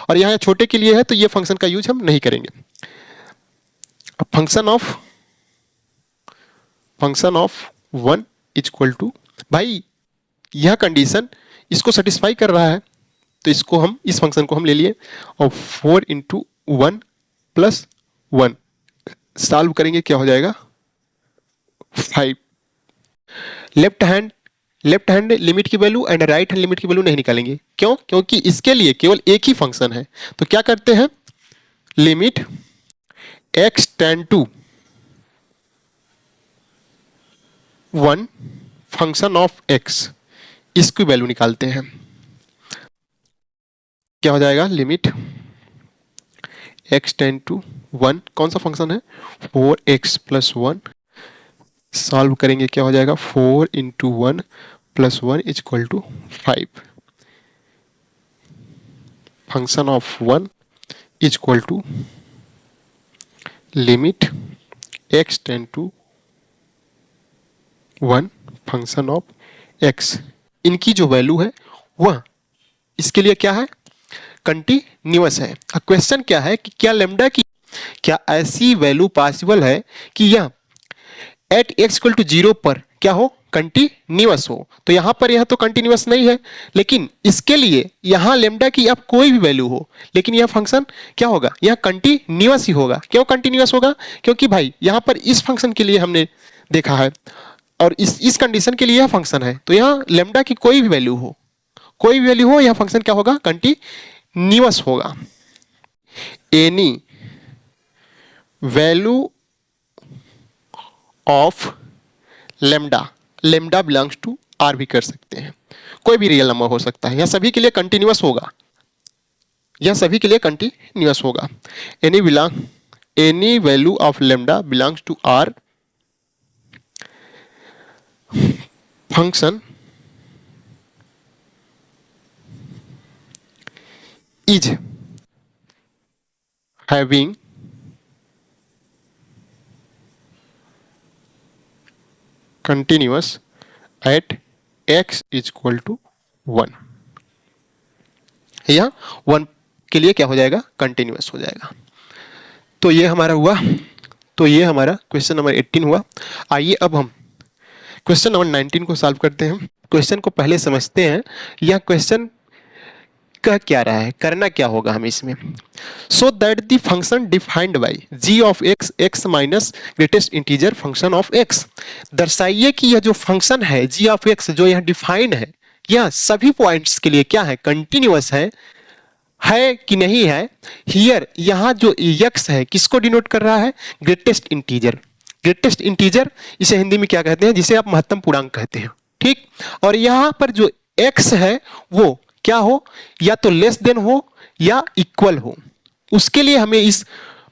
और यहां छोटे के लिए है, तो यह फंक्शन का यूज हम नहीं करेंगे। अब function of function of 1 equal to, भाई यह कंडीशन इसको सेटिस्फाई कर रहा है, तो इसको हम, इस फंक्शन को हम ले लिए और 4 इंटू 1 प्लस 1 सॉल्व करेंगे, क्या हो जाएगा 5। लेफ्ट हैंड लिमिट की value and right hand limit की वैल्यू नहीं निकालेंगे, क्यों? क्योंकि इसके लिए केवल एक ही फंक्शन है। तो क्या करते हैं, limit x tend to 1 function of x, इसकी वैल्यू निकालते हैं, क्या हो जाएगा, लिमिट x टेंड टू 1, कौन सा फंक्शन है, 4x प्लस 1, सॉल्व करेंगे, क्या हो जाएगा 4 into 1 plus 1 equal to 5। Function of 1 equal to limit x tend to 1 function of x, इनकी जो वैल्यू है वह इसके लिए क्या है, कंटिन्यूअस है। क्वेश्चन क्या है कि क्या लैम्डा की, क्या ऐसी वैल्यू पॉसिबल है कि यह एट x इक्वल टू 0 पर क्या हो, कंटिन्यूअस हो। तो यहां पर यह तो कंटिन्यूअस नहीं है, लेकिन इसके लिए यहां लैम्डा की अब कोई भी वैल्यू हो, लेकिन यह फंक्शन क्या होगा, यह कंटिन्यूअस ही होगा। क्यों कंटिन्यूअस होगा, क्योंकि भाई यहां पर इस फंक्शन के लिए हमने देखा है और इस कंडीशन के लिए यह फंक्शन है, तो यहां लैम्डा की कोई भी वैल्यू हो, कोई भी वैल्यू हो, यह फंक्शन क्या होगा, कंटिन्यूअस होगा। Any value of lambda, lambda belongs to R भी कर सकते हैं, कोई भी रियल नंबर हो सकता है, यह सभी के लिए कंटिन्यूअस होगा, यह सभी के लिए कंटिन्यूअस होगा। Any value of lambda belongs to R function is having continuous at x equal to 1, या 1 के लिए क्या हो जाएगा, कंटिन्यूअस हो जाएगा। तो ये हमारा हुआ, तो ये हमारा क्वेश्चन नंबर 18 हुआ। आइए अब हम क्वेश्चन नंबर 19 को सॉल्व करते हैं। क्वेश्चन को पहले समझते हैं, यह क्वेश्चन कह क्या रहा है, करना क्या होगा हमें इसमें। So that the function defined by g of x, x minus greatest integer function of x, दर्शाइए कि यह जो फंक्शन है g ऑफ x जो यह डिफाइंड है, यह सभी पॉइंट्स के लिए क्या है, कंटिन्यूअस है कि नहीं है। हियर यहां जो x है किसको डिनोट कर रहा है, ग्रेटेस्ट इंटीजर। ग्रेटेस्ट इंटीजर इसे हिंदी में क्या कहते हैं, जिसे आप महत्तम पूर्णांक कहते हैं, ठीक। और यहां पर जो x है वो क्या हो, या तो लेस देन हो या इक्वल हो। उसके लिए हमें इस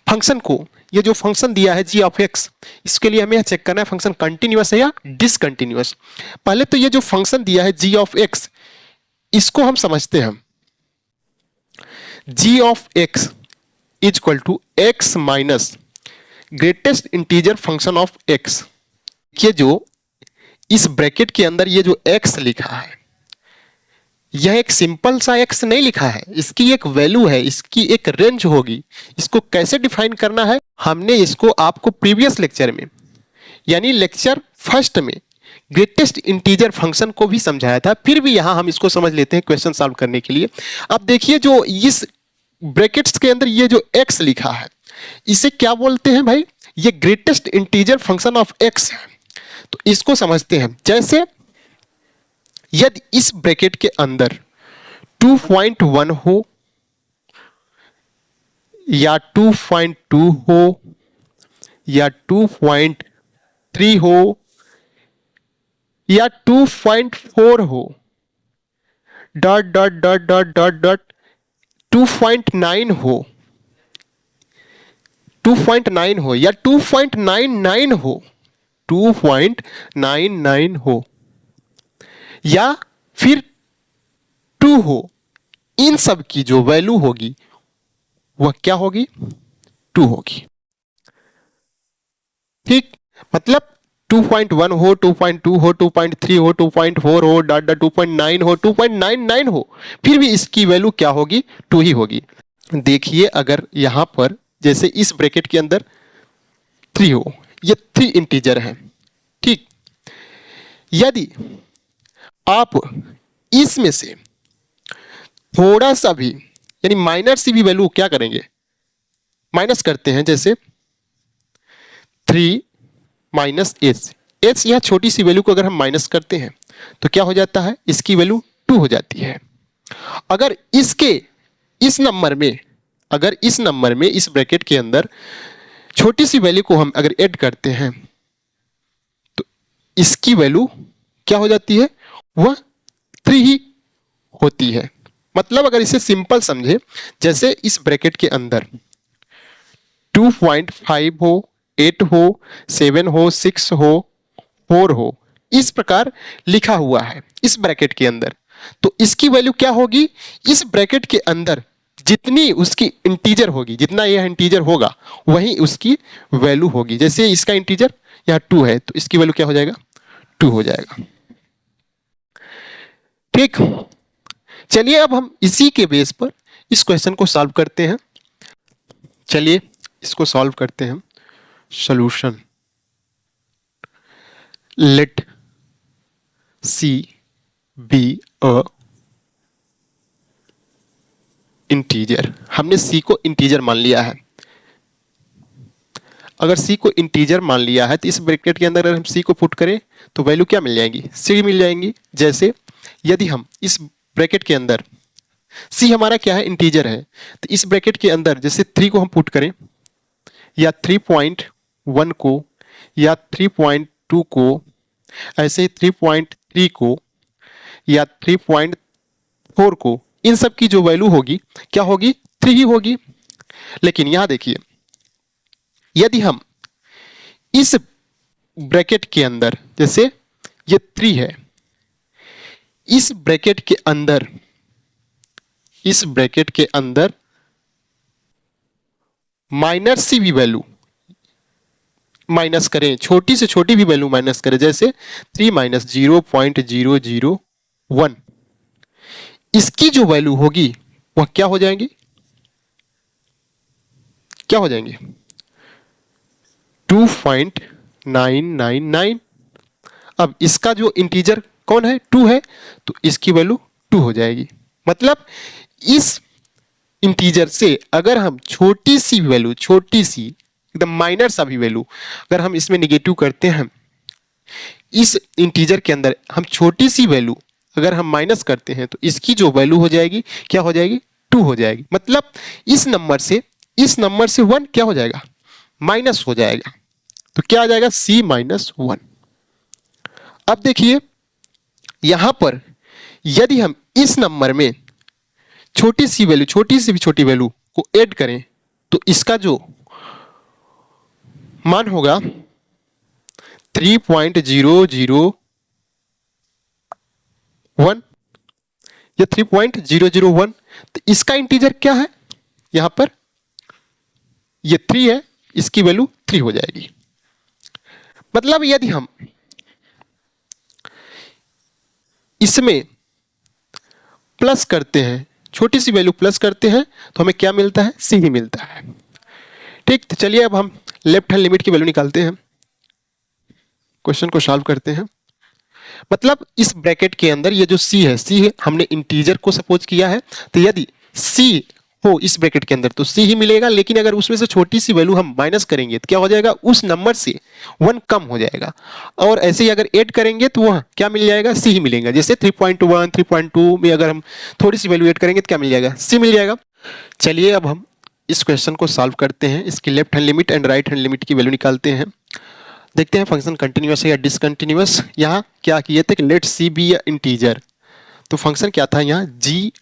फंक्शन को, ये जो फंक्शन दिया है g ऑफ x, इसके लिए हमें चेक करना है फंक्शन कंटिन्यूअस है या डिसकंटिन्यूअस। पहले तो ये जो फंक्शन दिया है g ऑफ x, इसको हम समझते हैं, g of x is equal to x minus greatest integer function of x। ये जो इस ब्रैकेट के अंदर ये जो x लिखा है, यह एक सिंपल सा x नहीं लिखा है, इसकी एक वैल्यू है, इसकी एक रेंज होगी। इसको कैसे डिफाइन करना है, हमने इसको आपको प्रीवियस लेक्चर में, यानी लेक्चर फर्स्ट में ग्रेटेस्ट इंटीजर फंक्शन को भी समझाया था। फिर भी यहां हम इसको समझ लेते हैं क्वेश्चन सॉल्व करने के लिए। अब देखिए जो इस ब्रैकेट्स के अंदर ये जो x लिखा है, इसे क्या बोलते हैं भाई, ये greatest integer function of x है। तो इसको समझते हैं, जैसे यदि इस ब्रैकेट के अंदर 2.1 हो या 2.2 हो या 2.3 हो या 2.4 हो, dot dot dot dot dot dot 2.9 हो, 2.9 हो या 2.99 हो, 2.99 हो या फिर 2 हो, इन सब की जो वैल्यू होगी वह क्या होगी, 2 होगी, ठीक। मतलब 2.1 हो, 2.2 हो, 2.3 हो, 2.4 हो, डॉट डॉट 2.9 हो, 2.99 हो, फिर भी इसकी वैल्यू क्या होगी, 2 ही होगी। देखिए अगर यहां पर जैसे इस ब्रैकेट के अंदर 3 हो, ये 3 इंटीजर हैं, ठीक, यदि आप इसमें से थोड़ा सा भी यानी माइनर सी भी वैल्यू क्या करेंगे, माइनस करते हैं, जैसे 3 माइनस एच यह छोटी सी वैल्यू को अगर हम माइनस करते हैं तो क्या हो जाता है, इसकी वैल्यू 2 हो जाती है। अगर इसके इस नंबर में, अगर इस नंबर में इस ब्रैकेट के अंदर छोटी सी वैल्यू को हम अगर ऐड करते हैं तो इसकी वैल्यू क्या हो जाती है, वह 3 ही होती है। मतलब अगर इसे सिंपल समझे, जैसे इस ब्रैकेट के अंदर 2.5 हो, 8 हो, 7 हो, 6 हो, 4 हो, इस प्रकार लिखा हुआ है इस ब्रैकेट के अंदर, तो इसकी वैल्यू क्या होगी, इस ब्रैकेट के अंदर जितनी उसकी इंटीजर होगी, जितना यह इंटीजर होगा वही उसकी वैल्यू होगी। जैसे इसका इंटीजर यहाँ 2 है तो इसकी वैल्यू क्या हो जाएगा, 2 हो जाएगा। ठीक, चलिए अब हम इसी के बेस पर इस क्वेश्चन को सॉल्व करते हैं। चलिए इसको सॉल्व करते हैं। Solution, late C be a integer. हमने सी को इंटीजर मान लिया है। अगर सी को इंटीजर मान लिया है तो इस ब्रैकेट के अंदर अगर हम सी को पुट करें तो वैल्यू क्या मिल जाएगी, सी मिल जाएंगी। जैसे यदि हम इस ब्रैकेट के अंदर, सी हमारा क्या है, इंटीजर है, तो इस ब्रैकेट के अंदर जैसे 3 को हम पुट करें या 3.1 को या 3.2 को, ऐसे ही 3.3 को या 3.4 को, इन सब की जो वैल्यू होगी क्या होगी, 3 ही होगी। लेकिन यहां देखिए, यदि हम इस ब्रैकेट के अंदर, जैसे ये 3 है, इस ब्रैकेट के अंदर, इस ब्रैकेट के अंदर माइनर सी भी वैल्यू माइनस करें, छोटी से छोटी भी वैल्यू माइनस करें, जैसे 3 माइनस 0.001, इसकी जो वैल्यू होगी वह क्या हो जाएंगी, क्या हो जाएंगे, 2.999। अब इसका जो इंटीजर कौन है, 2 है, तो इसकी वैल्यू 2 हो जाएगी। मतलब इस इंटीजर से अगर हम छोटी सी वैल्यू, छोटी सी एकदम माइनर सा भी वैल्यू अगर हम इसमें निगेटिव करते हैं, इस इंटीजर के अंदर हम छोटी सी वैल्यू अगर हम माइनस करते हैं तो इसकी जो वैल्यू हो जाएगी क्या हो जाएगी, 2 हो जाएगी। मतलब इस नंबर से 1 क्या हो जाएगा, माइनस हो जाएगा। तो क्या आ जाएगा, C-1। अब देखिए यहां पर यदि हम इस नंबर में छोटी सी वैल्यू, छोटी सी भी छोटी वैल्यू को ऐड करें तो इसका जो मान होगा 3.001 या 3.001। तो इसका इंटीजर क्या है, यहां पर ये 3 है, इसकी वैल्यू 3 हो जाएगी। मतलब यदि हम इसमें प्लस करते हैं, छोटी सी वैल्यू प्लस करते हैं तो हमें क्या मिलता है, सी ही मिलता है। ठीक, तो चलिए अब हम लेफ्ट हैंड लिमिट की वैल्यू निकालते हैं, क्वेश्चन को सॉल्व करते हैं। मतलब इस ब्रैकेट के अंदर ये जो सी है, सी है, हमने इंटीजर को सपोज किया है, तो यदि सी हो इस ब्रैकेट के अंदर तो सी ही मिलेगा। लेकिन अगर उसमें से छोटी सी वैल्यू हम माइनस करेंगे तो क्या हो जाएगा, उस नंबर से 1 कम हो जाएगा। और ऐसे ही अगर ऐड करेंगे तो वह क्या मिल जाएगा, सी ही मिलेगा। जैसे 3.1, 3.2 में अगर हम थोड़ी सी वैल्यू ऐड करेंगे तो क्या मिल जाएगा, सी मिल जाएगा। चलिए अब हम इस क्वेश्चन को सॉल्व करते हैं। इसकी left hand limit and right hand limit की वैल्यू निकालते हैं। देखते हैं फंक्शन कंटिन्यूअस है या डिसकंटिन्यूअस। यहाँ क्या किए थे कि लेट सी बी या इंटीजर, तो फंक्शन क्या था यहाँ, G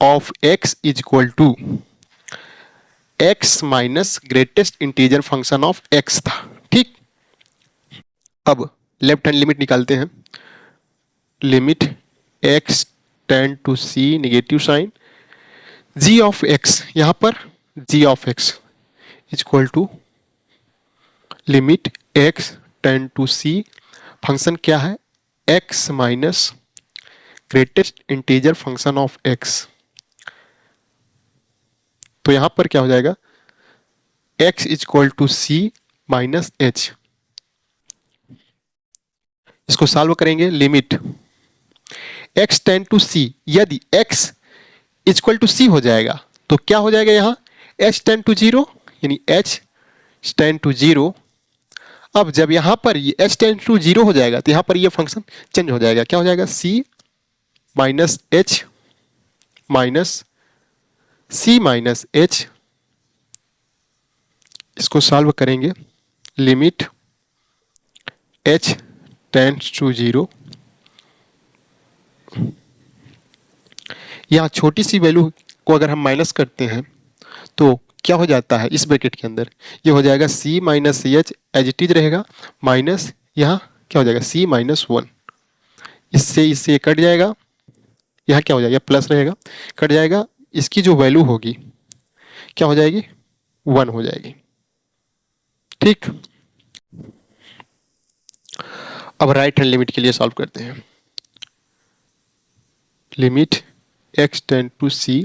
of x is equal to x minus greatest integer function of x था। ठीक, अब लेफ्ट हैंड लिमिट निकालते हैं। Limit x tend to C, negative sign, G of x, यहां पर G of x is equal to limit x tend to C, function क्या है, x minus greatest integer function of x. तो यहां पर क्या हो जाएगा, x is equal to c minus h. इसको सॉल्व करेंगे, limit x tend to c, यदि x इक्वल टू c हो जाएगा तो क्या हो जाएगा यहाँ h टेंड टू 0, यानी h टेंड टू 0। अब जब यहाँ पर ये h टेंड टू 0 हो जाएगा तो यहाँ पर ये फंक्शन चेंज हो जाएगा, क्या हो जाएगा c minus h minus c minus h। इसको सॉल्व करेंगे, लिमिट h टेंड्स टू 0। यहाँ छोटी सी वैल्यू को अगर हम माइनस करते हैं तो क्या हो जाता है, इस ब्रैकेट के अंदर ये हो जाएगा c minus c h, as it is रहेगा, माइनस यहाँ क्या हो जाएगा c माइनस 1, इससे कट जाएगा, यहाँ क्या हो जाएगा प्लस रहेगा, कट जाएगा, इसकी जो वैल्यू होगी क्या हो जाएगी 1 हो जाएगी। ठीक, अब राइट हैंड लिमिट के लिए सॉल्व करते हैं, limit x tend to c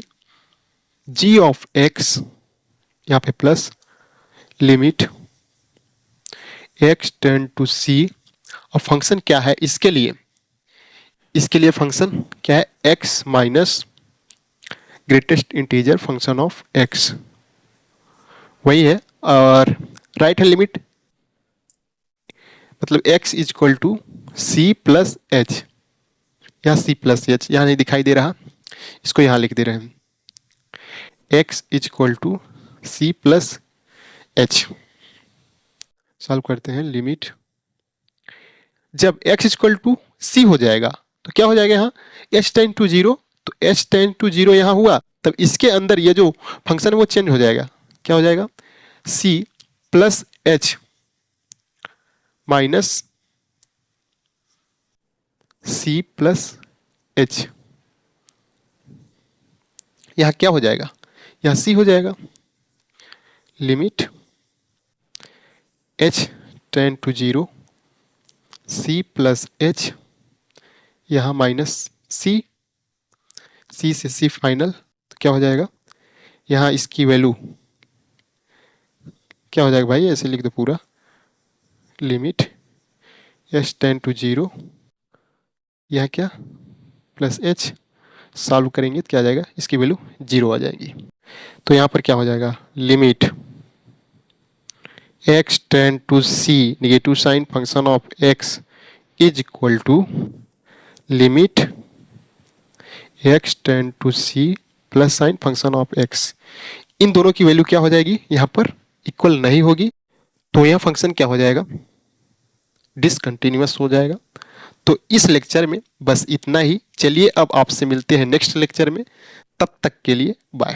g of x, यहाँ पे plus, limit x tend to c, और फंक्शन क्या है इसके लिए फंक्शन क्या है x minus greatest integer function of x, वही है। और राइट हैंड लिमिट मतलब x is equal to c plus h, यहाँ c प्लस एच यहाँ नहीं दिखाई दे रहा, इसको यहाँ लिख दे रहे हैं, x is equal to c plus h. Solve करते हैं, लिमिट जब x इक्वल टू c हो जाएगा तो क्या हो जाएगा यहाँ h टेंड टू 0, तो h टेंड टू 0 यहाँ हुआ, तब इसके अंदर ये जो फंक्शन है वो चेंज हो जाएगा, क्या हो जाएगा c plus h minus c plus h, यहाँ क्या हो जाएगा, यहाँ c हो जाएगा, limit h tend to 0 c plus h, यहाँ माइनस c से c फाइनल, तो क्या हो जाएगा यहाँ इसकी वैल्यू क्या हो जाएगा भाई, ऐसे लिख दो पूरा, लिमिट h टेंड टू 0, यह क्या प्लस h, सॉल्व करेंगे तो क्या आ जाएगा, इसकी वैल्यू 0 आ जाएगी। तो यहाँ पर क्या हो जाएगा, limit x tend to c negative sign function of x is equal to limit x tend to c plus sign function of x, इन दोनों की वैल्यू क्या हो जाएगी, यहाँ पर इक्वल नहीं होगी, तो यह फंक्शन क्या हो जाएगा, डिसकंटिन्यूअस हो जाएगा। तो इस लेक्चर में बस इतना ही, चलिए अब आपसे मिलते हैं नेक्स्ट लेक्चर में, तब तक के लिए बाय।